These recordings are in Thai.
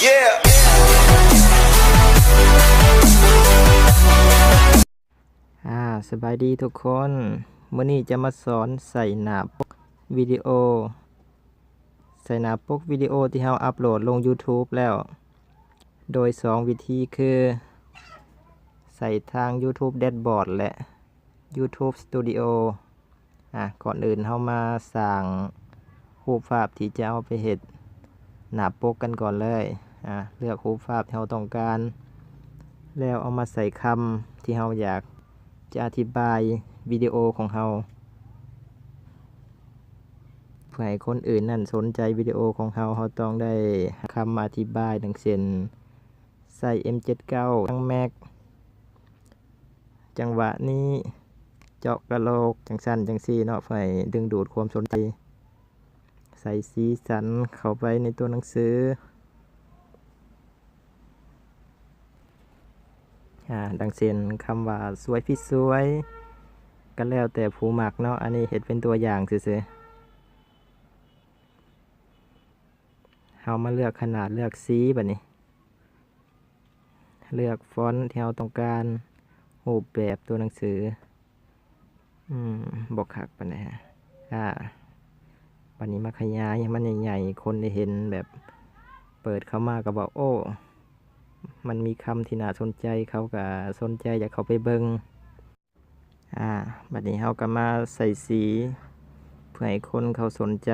Yeah. สบายดีทุกคนมื้อนี้จะมาสอนใส่หน้าปกวิดีโอที่เราอัปโหลดลง YouTube แล้ว โดย2วิธีคือใส่ทาง YouTube Dashboard และ YouTube Studio ก่อนอื่นเรามาสร้างรูปภาพที่จะเอาไปเฮ็ดหน้าปกกันก่อนเลยเลือกรูปภาพที่เราต้องการแล้วเอามาใส่คำที่เราอยากจะอธิบายวิดีโอของเราเพื่อให้คนอื่นนั่นสนใจวิดีโอของเราต้องได้คำอธิบายดังเช่นใส่ M79 ทั้ง Mac จังหวะนี้เจาะกะโหลกจังสั้นจังซี่เนาะเพื่อให้ดึงดูดความสนใจใส่สีสันเข้าไปในตัวหนังสือดังเช่นคำว่าสวยพี่สวยก็แล้วแต่ผู้มักเนาะอันนี้เฮ็ดเป็นตัวอย่างซื่อๆเฮามาเลือกขนาดเลือกสีบัดนี้เลือกฟอนต์ที่เราต้องการรูปแบบตัวหนังสือบ่คักปานใดบัดนี้มาขยายให้มันใหญ่ๆคนได้เห็นแบบเปิดเข้ามาก็บอกโอ้มันมีคำที่น่าสนใจเขาก็สนใจอยากเข้าไปเบิ่งบัดนี้เราก็มาใส่สีเพื่อให้คนเขาสนใจ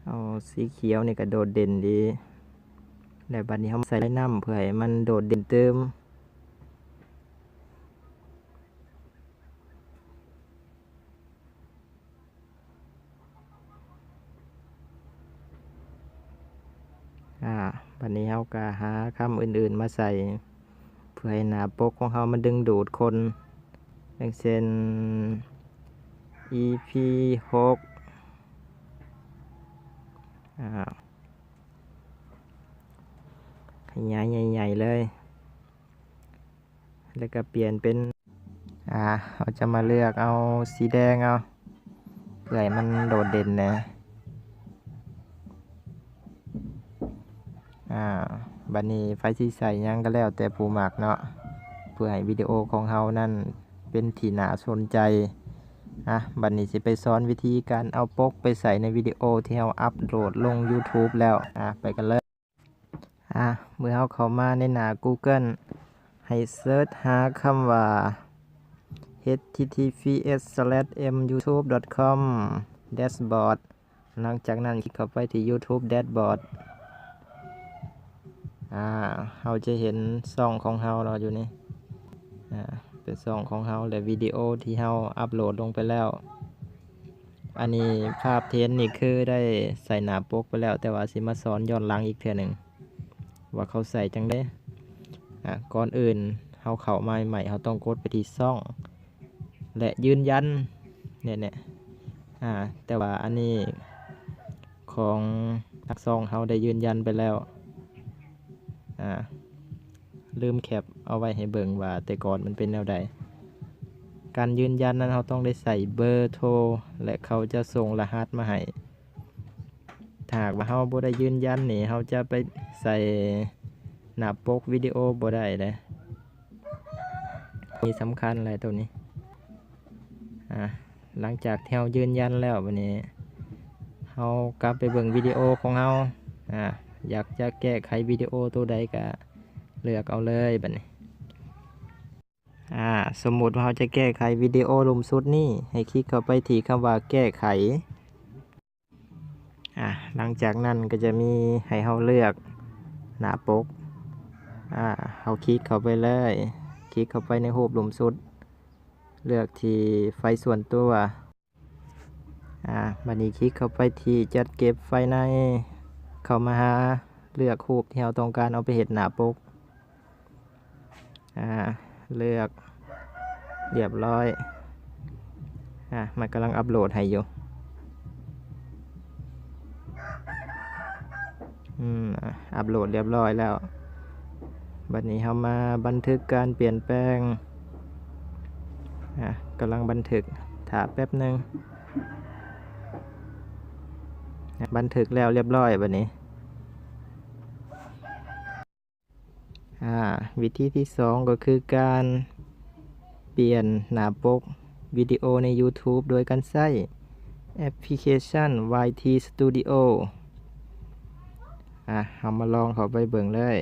เอาสีเขียวนี่ก็โดดเด่นดีแล้วบัดนี้เราใส่น้ำเพื่อให้มันโดดเด่นเติมบัดนี้เราก็หาคำอื่นๆมาใส่เพื่อให้หน้าปกของเรามันดึงดูดคนอย่างเช่น EP 6ขยายใหญ่ๆเลยแล้วก็เปลี่ยนเป็นเราจะมาเลือกเอาสีแดงเอาเพื่อให้มันโดดเด่นนะบัดนี้ไฟสีใส่ยังก็แล้วแต่ผู้มักเนาะเพื่อให้วิดีโอของเรานั่นเป็นที่น่าสนใจบัดนี้สิไปสอนวิธีการเอาปกไปใส่ในวิดีโอที่เราอัปโหลดลง YouTube แล้วไปกันเลยเมื่อเราเข้ามาในหน้า Google ให้เสิร์ชหาคำว่า https://myoutube.com dashboard หลังจากนั้นคลิกเข้าไปที่ YouTube Dashboardเราจะเห็นช่องของเราอยู่นี่เป็นช่องของเราและวิดีโอที่เราอัปโหลดลงไปแล้วอันนี้ภาพเทนนี่คือได้ใส่หน้าปกไปแล้วแต่ว่าสิมาสอนย้อนหลังอีกเทื่อหนึ่งว่าเขาใส่จังได้ก่อนอื่นเราเข้ามาใหม่เราต้องกดไปที่ช่องและยืนยันเนี่ยแต่ว่าอันนี้ของทักซองเราได้ยืนยันไปแล้วลืมแคปเอาไว้ให้เบิ่งว่าแต่ก่อนมันเป็นแนวใดการยืนยันนั้นเราต้องได้ใส่เบอร์โทรและเขาจะส่งรหัสมาให้ถ้าหากว่าเราบ่ได้ยืนยันนี่เราจะไปใส่หน้าปกวิดีโอบ่ได้เลยมีสำคัญอะไรตัวนี้หลังจากที่เรายืนยันแล้ววันนี้เรากลับไปเบิ่งวิดีโอของเราอยากจะแก้ไขวิดีโอตัวใดก็เลือกเอาเลยบัดนี้สมมุติว่าเราจะแก้ไขวิดีโอลุ่มสุดนี่ให้คลิกเข้าไปที่คำว่าแก้ไขหลังจากนั้นก็จะมีให้เราเลือกหน้าปกเราคลิกเข้าไปเลยคลิกเข้าไปในรูปลุ่มสุดเลือกที่ไฟส่วนตัวบัดนี้คลิกเข้าไปที่จัดเก็บไฟในเข้ามาหาเลือกรูปที่เราต้องการเอาไปเฮ็ดหน้าปกเลือกเรียบร้อยมันกำลังอัปโหลดให้อยู่อัปโหลดเรียบร้อยแล้วบัดนี้เรามาบันทึกการเปลี่ยนแปลงกำลังบันทึกถามแป๊บนึงบันทึกแล้วเรียบร้อยบัดนี้ วิธีที่2ก็คือการเปลี่ยนหน้าปกวิดีโอใน YouTube โดยการใช้แอปพลิเคชัน YT Studio เรามาลองเข้าไปเบิ่งเลย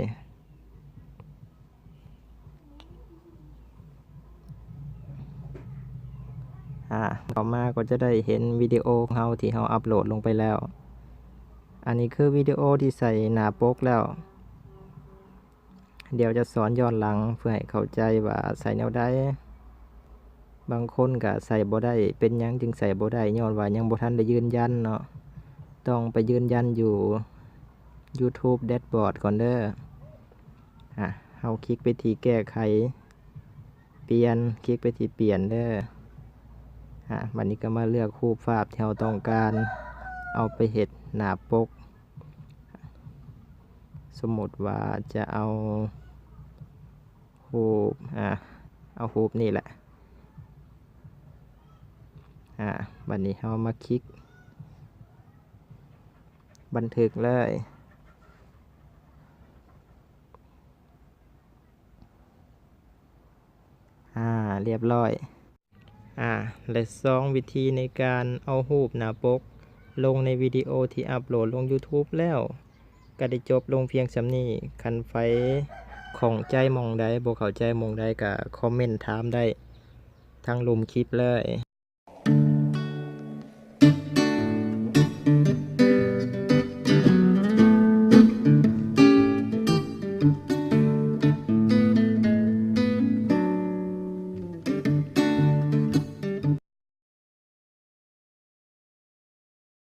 ต่อมาก็จะได้เห็นวิดีโอของเราที่เราอัปโหลดลงไปแล้วอันนี้คือวิดีโอที่ใส่หน้าปกแล้วเดี๋ยวจะสอนย้อนหลังเพื่อให้เข้าใจว่าใส่แนวใดบางคนก็ใส่บ่ได้เป็นหยังจึงใส่บ่ได้ย้อนว่ายังบ่ทันได้ยืนยันเนาะต้องไปยืนยันอยู่ YouTube Dashboard ก่อนเด้อเฮาคลิกไปที่แก้ไขเปลี่ยนคลิกไปที่เปลี่ยนเด้อวันนี้ก็มาเลือกรูปภาพที่เราต้องการเอาไปเฮ็ดหน้าปกสมมติว่าจะเอารูปเอารูปนี่แหละวันนี้เรามาคลิกบันทึกเลยเรียบร้อยและ2วิธีในการเอารูปหน้าปกลงในวิดีโอที่อัปโหลดลง YouTube แล้วก็ได้จบลงเพียงส่ำนี้คันไฟของใจมองใดบ่เข้าใจมองใดก็คอมเมนต์ถามได้ทางหลุมคลิปเลย